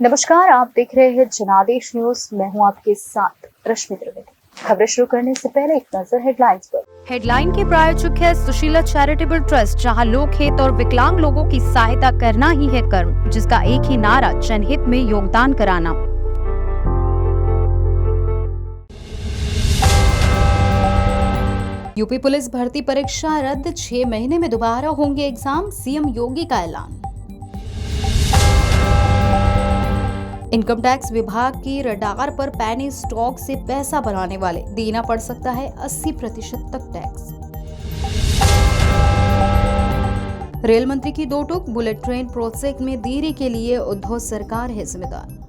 नमस्कार, आप देख रहे हैं जनादेश न्यूज। मैं हूं आपके साथ रश्मि त्रिवेदी। खबरें शुरू करने से पहले एक नजर हेडलाइंस पर। हेडलाइन के प्रायोजक है सुशीला चैरिटेबल ट्रस्ट, जहां लोक हित और विकलांग लोगों की सहायता करना ही है कर्म, जिसका एक ही नारा जनहित में योगदान कराना। यूपी पुलिस भर्ती परीक्षा रद्द, 6 महीने में दोबारा होंगे एग्जाम, सीएम योगी का ऐलान। इनकम टैक्स विभाग की रडार पर पैनी स्टॉक से पैसा बनाने वाले देना पड़ सकता है 80% तक टैक्स। रेल मंत्री की दो टूक, बुलेट ट्रेन प्रोजेक्ट में देरी के लिए उद्धव सरकार है जिम्मेदार।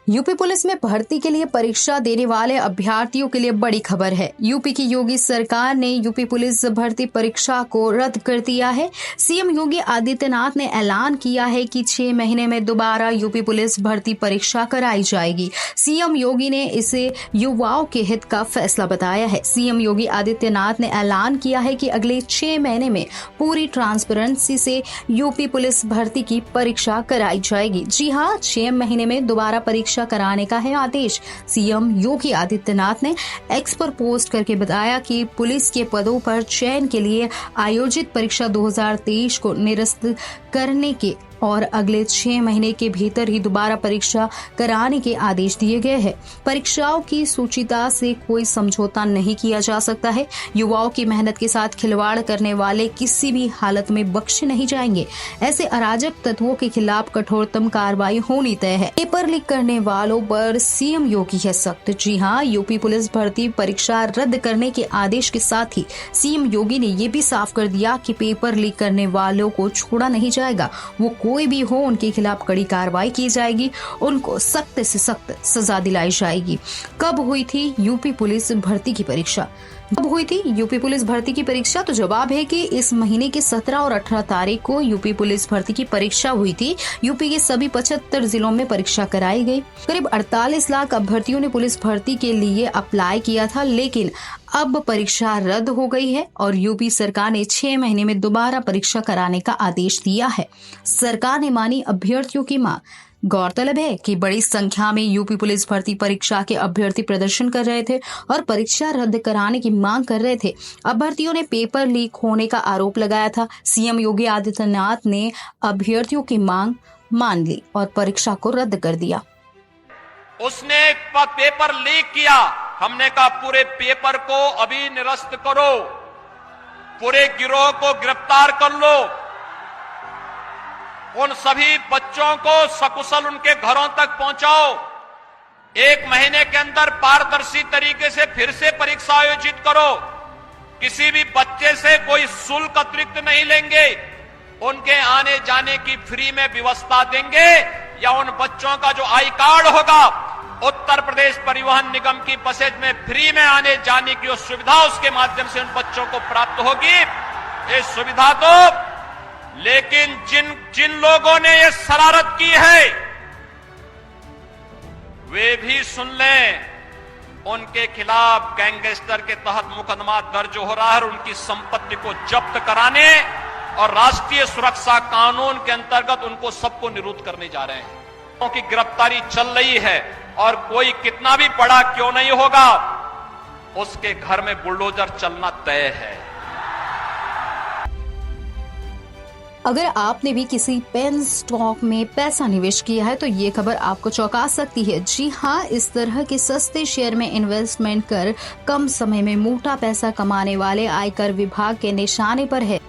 यूपी पुलिस में भर्ती के लिए परीक्षा देने वाले अभ्यर्थियों के लिए बड़ी खबर है। यूपी की योगी सरकार ने यूपी पुलिस भर्ती परीक्षा को रद्द कर दिया है। सीएम योगी आदित्यनाथ ने ऐलान किया है कि 6 महीने में दोबारा यूपी पुलिस भर्ती परीक्षा कराई जाएगी। सीएम योगी ने इसे युवाओं के हित का फैसला बताया है। सीएम योगी आदित्यनाथ ने ऐलान किया है कि अगले 6 महीने में पूरी ट्रांसपेरेंसी से यूपी पुलिस भर्ती की परीक्षा कराई जाएगी। जी हाँ, 6 महीने में दोबारा परीक्षा कराने का है आदेश। सीएम योगी आदित्यनाथ ने एक्स पर पोस्ट करके बताया कि पुलिस के पदों पर चयन के लिए आयोजित परीक्षा 2023 को निरस्त करने के और अगले 6 महीने के भीतर ही दोबारा परीक्षा कराने के आदेश दिए गए हैं। परीक्षाओं की सूचिता से कोई समझौता नहीं किया जा सकता है। युवाओं की मेहनत के साथ खिलवाड़ करने वाले किसी भी हालत में बख्शे नहीं जाएंगे। ऐसे अराजक तत्वों के खिलाफ कठोरतम कार्रवाई होनी तय है। पेपर लीक करने वालों पर सीएम योगी है सख्त। जी हाँ, यूपी पुलिस भर्ती परीक्षा रद्द करने के आदेश के साथ ही सीएम योगी ने ये भी साफ कर दिया कि पेपर लीक करने वालों को छोड़ा नहीं जाएगा। वो कोई भी हो, उनके खिलाफ कड़ी कार्रवाई की जाएगी, उनको सख्त से सख्त सजा दिलाई जाएगी। कब हुई थी यूपी पुलिस भर्ती की परीक्षा? कब हुई थी यूपी पुलिस भर्ती की परीक्षा? तो जवाब है कि इस महीने की 17 और 18 तारीख को यूपी पुलिस भर्ती की परीक्षा हुई थी। यूपी के सभी 75 जिलों में परीक्षा कराई गई। करीब 48 लाख अभ्यर्थियों ने पुलिस भर्ती के लिए अप्लाई किया था, लेकिन अब परीक्षा रद्द हो गई है और यूपी सरकार ने 6 महीने में दोबारा परीक्षा कराने का आदेश दिया है। सरकार ने मानी अभ्यर्थियों की मांग। गौरतलब है कि बड़ी संख्या में यूपी पुलिस भर्ती परीक्षा के अभ्यर्थी प्रदर्शन कर रहे थे और परीक्षा रद्द कराने की मांग कर रहे थे। अभ्यर्थियों ने पेपर लीक होने का आरोप लगाया था। सीएम योगी आदित्यनाथ ने अभ्यर्थियों की मांग मान ली और परीक्षा को रद्द कर दिया। उसने पेपर लीक किया, हमने कहा पूरे पेपर को अभी निरस्त करो, पूरे गिरोह को गिरफ्तार कर लो, उन सभी बच्चों को सकुशल उनके घरों तक पहुंचाओ। 1 महीने के अंदर पारदर्शी तरीके से फिर से परीक्षा आयोजित करो। किसी भी बच्चे से कोई शुल्क अतिरिक्त नहीं लेंगे, उनके आने जाने की फ्री में व्यवस्था देंगे, या उन बच्चों का जो आई कार्ड होगा उत्तर प्रदेश परिवहन निगम की बसेज में फ्री में आने जाने की सुविधा उसके माध्यम से उन बच्चों को प्राप्त होगी। ये सुविधा तो, लेकिन जिन लोगों ने ये शरारत की है वे भी सुन लें, उनके खिलाफ गैंगस्टर के तहत मुकदमा दर्ज हो रहा है और उनकी संपत्ति को जब्त कराने और राष्ट्रीय सुरक्षा कानून के अंतर्गत उनको सबको निरुद्ध करने जा रहे हैं। उनकी गिरफ्तारी चल रही है और कोई कितना भी बड़ा क्यों नहीं होगा, उसके घर में बुलडोजर चलना तय है। अगर आपने भी किसी पेन स्टॉक में पैसा निवेश किया है तो ये खबर आपको चौंका सकती है। जी हाँ, इस तरह के सस्ते शेयर में इन्वेस्टमेंट कर कम समय में मोटा पैसा कमाने वाले आयकर विभाग के निशाने पर है।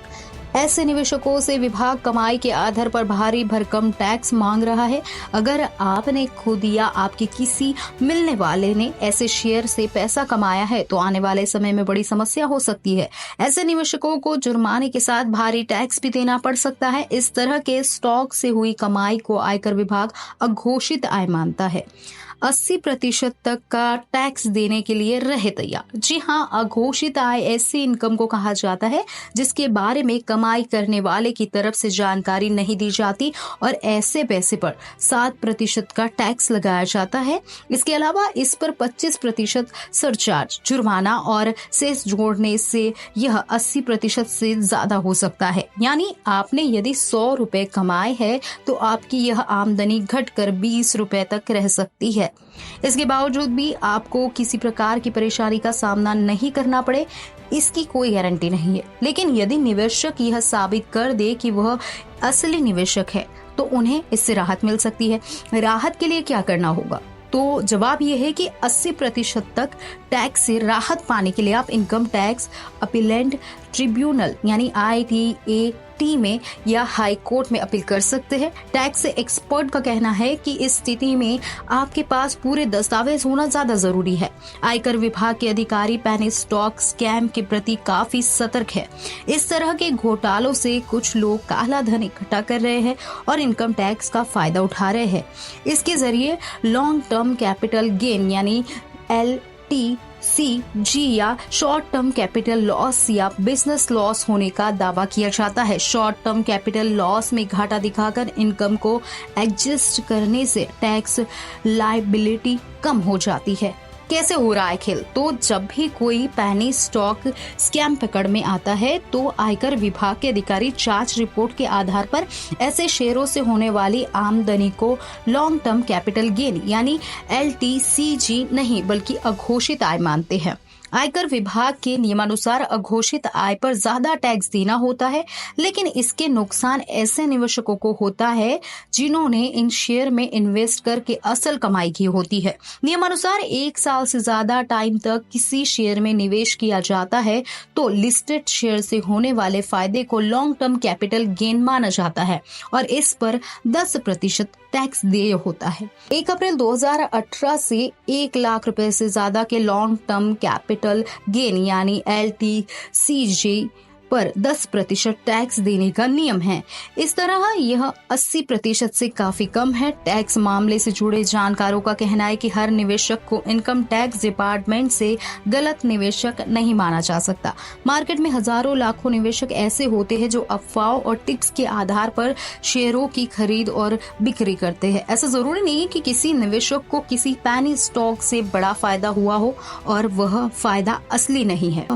ऐसे निवेशकों से विभाग कमाई के आधार पर भारी भरकम टैक्स मांग रहा है। अगर आपने खुद या आपके किसी मिलने वाले ने ऐसे शेयर से पैसा कमाया है तो आने वाले समय में बड़ी समस्या हो सकती है। ऐसे निवेशकों को जुर्माने के साथ भारी टैक्स भी देना पड़ सकता है। इस तरह के स्टॉक से हुई कमाई को आयकर विभाग अघोषित आय मानता है। 80% तक का टैक्स देने के लिए रहे तैयार। जी हाँ, अघोषित आय ऐसी इनकम को कहा जाता है जिसके बारे में कमाई करने वाले की तरफ से जानकारी नहीं दी जाती और ऐसे पैसे पर 7% का टैक्स लगाया जाता है। इसके अलावा इस पर 25% सरचार्ज, जुर्माना और सेस जोड़ने से यह 80% से ज्यादा हो सकता है। यानी आपने यदि 100 रुपए कमाए हैं तो आपकी यह आमदनी घटकर 20 रुपए तक रह सकती है। इसके बावजूद भी आपको किसी प्रकार की परेशानी का सामना नहीं करना पड़े, इसकी कोई गारंटी नहीं है। लेकिन यदि निवेशक यह साबित कर दे कि वह असली निवेशक है तो उन्हें इससे राहत मिल सकती है। राहत के लिए क्या करना होगा? तो जवाब यह है कि 80% तक टैक्स से राहत पाने के लिए आप इनकम टैक्स अपीलेंट ट्रिब्यूनल यानी ITAT में या हाई कोर्ट में अपील कर सकते हैं। टैक्स एक्सपर्ट का कहना है कि इस स्थिति में आपके पास पूरे दस्तावेज होना ज्यादा जरूरी है। आयकर विभाग के अधिकारी पेनी स्टॉक स्कैम के प्रति काफी सतर्क है। इस तरह के घोटालों से कुछ लोग काला धन इकट्ठा कर रहे हैं और इनकम टैक्स का फायदा उठा रहे हैं। इसके जरिए लॉन्ग टर्म कैपिटल गेन यानी LTCG या शॉर्ट टर्म कैपिटल लॉस या बिजनेस लॉस होने का दावा किया जाता है। शॉर्ट टर्म कैपिटल लॉस में घाटा दिखाकर इनकम को एडजस्ट करने से टैक्स लायबिलिटी कम हो जाती है। कैसे हो रहा है खेल? तो जब भी कोई पेनी स्टॉक स्कैम पकड़ में आता है तो आयकर विभाग के अधिकारी जांच रिपोर्ट के आधार पर ऐसे शेयरों से होने वाली आमदनी को लॉन्ग टर्म कैपिटल गेन यानी LTCG नहीं बल्कि अघोषित आय मानते हैं। आयकर विभाग के नियमानुसार अघोषित आय पर ज्यादा टैक्स देना होता है, लेकिन इसके नुकसान ऐसे निवेशकों को होता है जिन्होंने इन शेयर में इन्वेस्ट करके असल कमाई की होती है। नियमानुसार 1 साल से ज्यादा टाइम तक किसी शेयर में निवेश किया जाता है तो लिस्टेड शेयर से होने वाले फायदे को लॉन्ग टर्म कैपिटल गेन माना जाता है और इस पर 10% टैक्स देय होता है। 1 अप्रैल 2018 से 1 लाख रुपए से ज्यादा के लॉन्ग टर्म कैपिटल गेन यानी LTCG पर 10% टैक्स देने का नियम है। इस तरह यह 80% से काफी कम है। टैक्स मामले से जुड़े जानकारों का कहना है कि हर निवेशक को इनकम टैक्स डिपार्टमेंट से गलत निवेशक नहीं माना जा सकता। मार्केट में हजारों लाखों निवेशक ऐसे होते हैं जो अफवाहों और टिप्स के आधार पर शेयरों की खरीद और बिक्री करते हैं। ऐसा जरूरी नहीं है कि किसी निवेशक को किसी पेनी स्टॉक से बड़ा फायदा हुआ हो और वह फायदा असली नहीं है।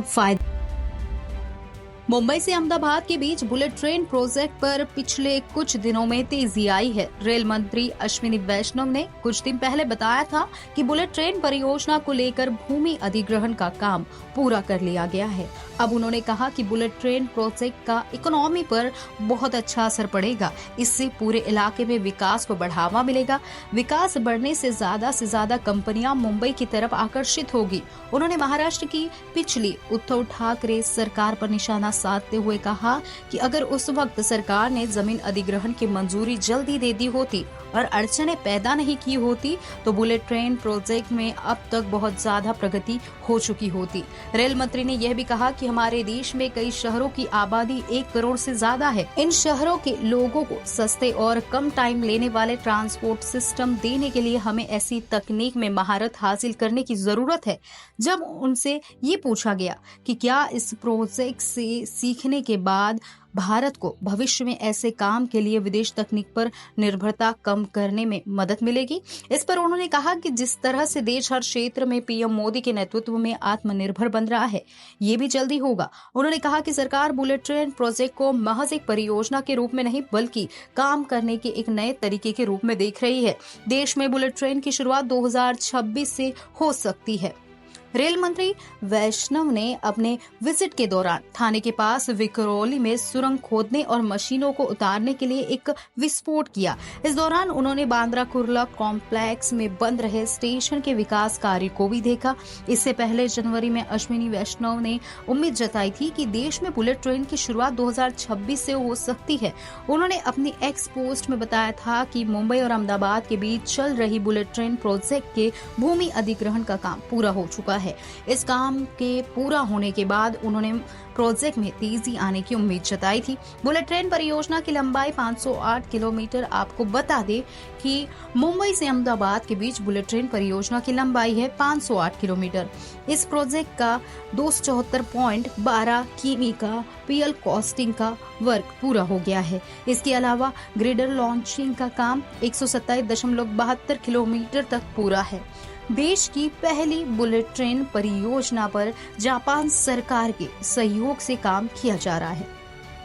मुंबई से अहमदाबाद के बीच बुलेट ट्रेन प्रोजेक्ट पर पिछले कुछ दिनों में तेजी आई है। रेल मंत्री अश्विनी वैष्णव ने कुछ दिन पहले बताया था कि बुलेट ट्रेन परियोजना को लेकर भूमि अधिग्रहण का काम पूरा कर लिया गया है। अब उन्होंने कहा कि बुलेट ट्रेन प्रोजेक्ट का इकोनॉमी पर बहुत अच्छा असर पड़ेगा। इससे पूरे इलाके में विकास को बढ़ावा मिलेगा। विकास बढ़ने से ज्यादा कंपनियां मुंबई की तरफ आकर्षित होगी। उन्होंने महाराष्ट्र की पिछली उद्धव ठाकरे सरकार पर निशाना साधते हुए कहा कि अगर उस वक्त सरकार ने जमीन अधिग्रहण की मंजूरी जल्दी दे दी होती और अड़चनें पैदा नहीं की होती तो बुलेट ट्रेन प्रोजेक्ट में अब तक बहुत ज्यादा प्रगति हो चुकी होती। रेल मंत्री ने यह भी कहा कि हमारे देश में कई शहरों की आबादी 1 करोड़ से ज्यादा है। इन शहरों के लोगों को सस्ते और कम टाइम लेने वाले ट्रांसपोर्ट सिस्टम देने के लिए हमें ऐसी तकनीक में महारत हासिल करने की जरूरत है। जब उनसे ये पूछा गया कि क्या इस प्रोजेक्ट से सीखने के बाद भारत को भविष्य में ऐसे काम के लिए विदेश तकनीक पर निर्भरता कम करने में मदद मिलेगी, इस पर उन्होंने कहा कि जिस तरह से देश हर क्षेत्र में पीएम मोदी के नेतृत्व में आत्मनिर्भर बन रहा है, ये भी जल्दी होगा। उन्होंने कहा कि सरकार बुलेट ट्रेन प्रोजेक्ट को महज एक परियोजना के रूप में नहीं बल्कि काम करने के एक नए तरीके के रूप में देख रही है। देश में बुलेट ट्रेन की शुरुआत 2026 से हो सकती है। रेल मंत्री वैष्णव ने अपने विजिट के दौरान थाने के पास विकरौली में सुरंग खोदने और मशीनों को उतारने के लिए एक विस्फोट किया। इस दौरान उन्होंने बांद्रा कुर्ला कॉम्प्लेक्स में बन रहे स्टेशन के विकास कार्य को भी देखा। इससे पहले जनवरी में अश्विनी वैष्णव ने उम्मीद जताई थी कि देश में बुलेट ट्रेन की शुरुआत 2026 से हो सकती है। उन्होंने अपनी एक्स पोस्ट में बताया था कि मुंबई और अहमदाबाद के बीच चल रही बुलेट ट्रेन प्रोजेक्ट के भूमि अधिग्रहण का काम पूरा हो चुका है। है। इस काम के पूरा होने के बाद उन्होंने प्रोजेक्ट में तेजी आने की उम्मीद जताई थी। बुलेट ट्रेन परियोजना की लंबाई 508 किलोमीटर। आपको बता दें कि मुंबई से अहमदाबाद के बीच बुलेट ट्रेन परियोजना की लंबाई है 508 किलोमीटर। इस प्रोजेक्ट का 274.12 किमी का पीएल कॉस्टिंग का वर्क पूरा हो गया है। इसके अलावा ग्रेडर लॉन्चिंग का काम 127.72 किलोमीटर तक पूरा है। देश की पहली बुलेट ट्रेन परियोजना पर जापान सरकार के सहयोग से काम किया जा रहा है।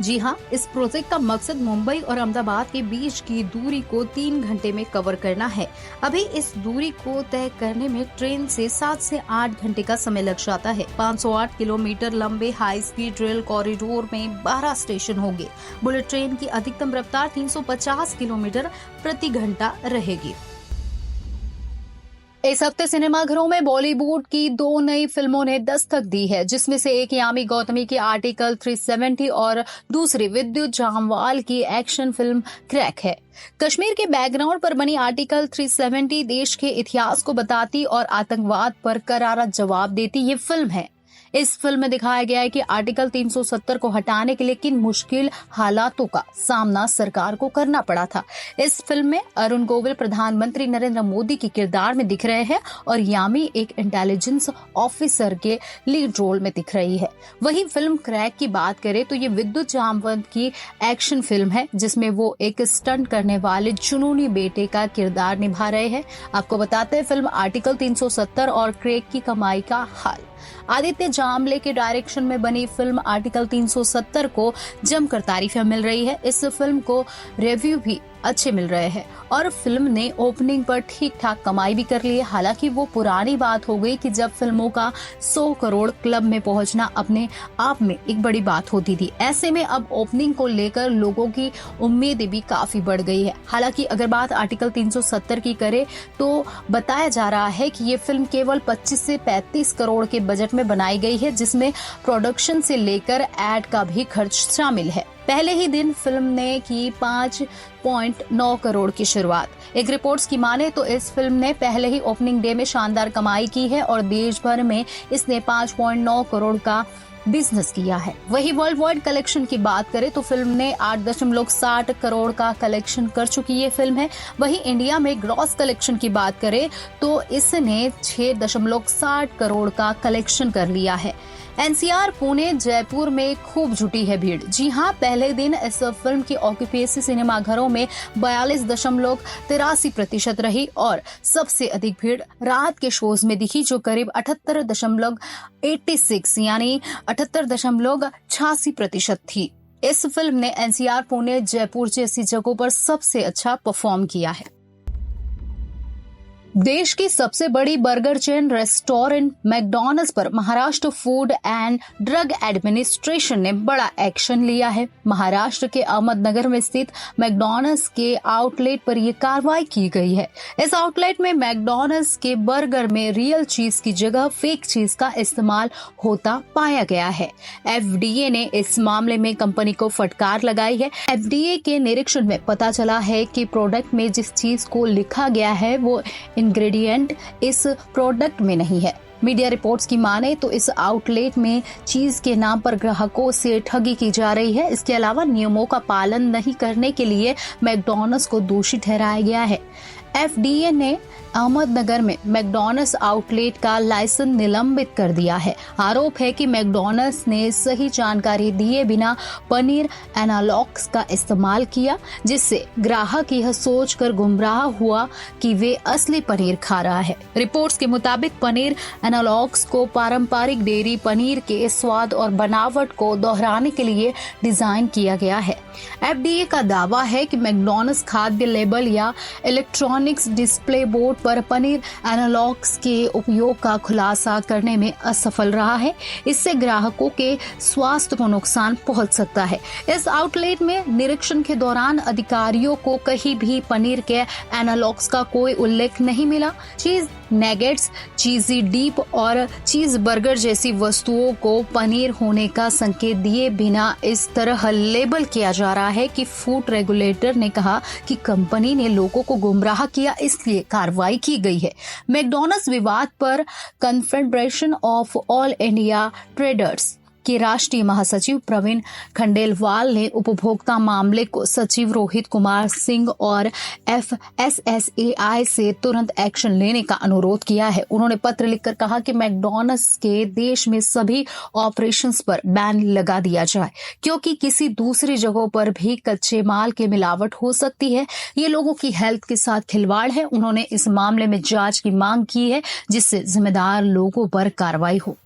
जी हां, इस प्रोजेक्ट का मकसद मुंबई और अहमदाबाद के बीच की दूरी को 3 घंटे में कवर करना है। अभी इस दूरी को तय करने में ट्रेन से 7 से 8 घंटे का समय लग जाता है। 508 किलोमीटर लंबे हाई स्पीड रेल कॉरिडोर में 12 स्टेशन होंगे। बुलेट ट्रेन की अधिकतम रफ्तार 350 किलोमीटर प्रति घंटा रहेगी। इस हफ्ते सिनेमाघरों में बॉलीवुड की 2 नई फिल्मों ने दस्तक दी है, जिसमें से एक यामी गौतमी की आर्टिकल 370 और दूसरी विद्युत जामवाल की एक्शन फिल्म क्रैक है। कश्मीर के बैकग्राउंड पर बनी आर्टिकल 370 देश के इतिहास को बताती और आतंकवाद पर करारा जवाब देती ये फिल्म है। इस फिल्म में दिखाया गया है कि आर्टिकल 370 को हटाने के लिए किन मुश्किल हालातों का सामना सरकार को करना पड़ा था। इस फिल्म में अरुण गोविल प्रधानमंत्री नरेंद्र मोदी के किरदार में दिख रहे हैं और यामी एक इंटेलिजेंस ऑफिसर के लीड रोल में दिख रही है। वहीं फिल्म क्रैक की बात करें तो ये विद्युत जामवंत की एक्शन फिल्म है, जिसमें वो एक स्टंट करने वाले जुनूनी बेटे का किरदार निभा रहे हैं। आपको बताते हैं फिल्म आर्टिकल 370 और क्रैक की कमाई का हाल। आदित्य जामले के डायरेक्शन में बनी फिल्म आर्टिकल 370 को जमकर तारीफें मिल रही है। इस फिल्म को रिव्यू भी अच्छे मिल रहे हैं और फिल्म ने ओपनिंग पर ठीक ठाक कमाई भी कर ली है। हालांकि वो पुरानी बात हो गई कि जब फिल्मों का 100 करोड़ क्लब में पहुंचना अपने आप में एक बड़ी बात होती थी। ऐसे में अब ओपनिंग को लेकर लोगों की उम्मीदें भी काफी बढ़ गई है। हालांकि अगर बात आर्टिकल 370 की करें तो बताया जा रहा है कि ये फिल्म केवल 25 से 35 करोड़ के बजट में बनाई गई है, जिसमें प्रोडक्शन से लेकर एड का भी खर्च शामिल है। पहले ही दिन फिल्म ने की 5.9 करोड़ की शुरुआत। एक रिपोर्ट्स की माने तो इस फिल्म ने पहले ही ओपनिंग डे में शानदार कमाई की है और देश भर में इसने 5.9 करोड़ का बिजनेस किया है। वही वर्ल्ड वाइड कलेक्शन की बात करें तो फिल्म ने 8.60 करोड़ का कलेक्शन कर चुकी ये फिल्म है। वही इंडिया में ग्रॉस कलेक्शन की बात करें तो इसने 6.60 करोड़ का कलेक्शन कर लिया है। एनसीआर पुणे जयपुर में खूब जुटी है भीड़। जी हां, पहले दिन इस फिल्म की ऑक्यूपेंसी सिनेमाघरों में 42.83% रही और सबसे अधिक भीड़ रात के शोज में दिखी, जो करीब 78.86 यानी 78.86% थी। इस फिल्म ने एनसीआर पुणे जयपुर जैसी जगहों पर सबसे अच्छा परफॉर्म किया है। देश की सबसे बड़ी बर्गर चेन रेस्टोरेंट मैकडॉनल्ड्स पर Maharashtra food and drug administration ने बड़ा एक्शन लिया है। महाराष्ट्र के अहमदनगर में स्थित मैकडॉनल्ड्स के आउटलेट पर यह कार्रवाई की गई है। इस आउटलेट में मैकडॉनल्ड्स के बर्गर में रियल चीज की जगह फेक चीज का इस्तेमाल होता पाया गया है। एफडीए ने इस मामले में कंपनी को फटकार लगाई है। एफडीए के निरीक्षण में पता चला है कि प्रोडक्ट में जिस चीज को लिखा गया है वो इंग्रेडिएंट इस प्रोडक्ट में नहीं है। मीडिया रिपोर्ट्स की माने तो इस आउटलेट में चीज के नाम पर ग्राहकों से ठगी की जा रही है। इसके अलावा नियमों का पालन नहीं करने के लिए मैकडॉनल्ड्स को दोषी ठहराया गया है। एफडीए ने अहमदनगर में मैकडॉनल्ड्स आउटलेट का लाइसेंस निलंबित कर दिया है। आरोप है कि मैकडॉनल्ड्स ने सही जानकारी दिए बिना पनीर एनालॉग्स का इस्तेमाल किया, जिससे ग्राहक यह सोचकर गुमराह हुआ कि वे असली पनीर खा रहा है। रिपोर्ट्स के मुताबिक पनीर एनालॉग्स को पारंपरिक डेयरी पनीर के स्वाद और बनावट को दोहराने के लिए डिजाइन किया गया है। एफडीए का दावा है कि मैकडॉनल्ड्स खाद्य लेबल या इलेक्ट्रॉनिक्स डिस्प्ले बोर्ड पर पनीर एनालॉग्स के उपयोग का खुलासा करने में असफल रहा है। इससे ग्राहकों के स्वास्थ्य को नुकसान पहुंच सकता है। इस आउटलेट में निरीक्षण के दौरान अधिकारियों को कहीं भी पनीर के एनालॉग्स का कोई उल्लेख नहीं मिला। चीज नगेट्स, चीजी डीप और चीज बर्गर जैसी वस्तुओं को पनीर होने का संकेत दिए बिना इस तरह लेबल किया जा रहा है कि फूड रेगुलेटर ने कहा कि कंपनी ने लोगों को गुमराह किया, इसलिए कार्रवाई की गई है। मैकडॉनल्ड्स विवाद पर confederation of all India traders के राष्ट्रीय महासचिव प्रवीण खंडेलवाल ने उपभोक्ता मामले को सचिव रोहित कुमार सिंह और FSSAI से तुरंत एक्शन लेने का अनुरोध किया है। उन्होंने पत्र लिखकर कहा कि मैकडॉनल्ड्स के देश में सभी ऑपरेशंस पर बैन लगा दिया जाए, क्योंकि किसी दूसरी जगहों पर भी कच्चे माल की मिलावट हो सकती है। ये लोगों की हेल्थ के साथ खिलवाड़ है। उन्होंने इस मामले में जांच की मांग की है, जिससे जिम्मेदार लोगों पर कार्रवाई हो।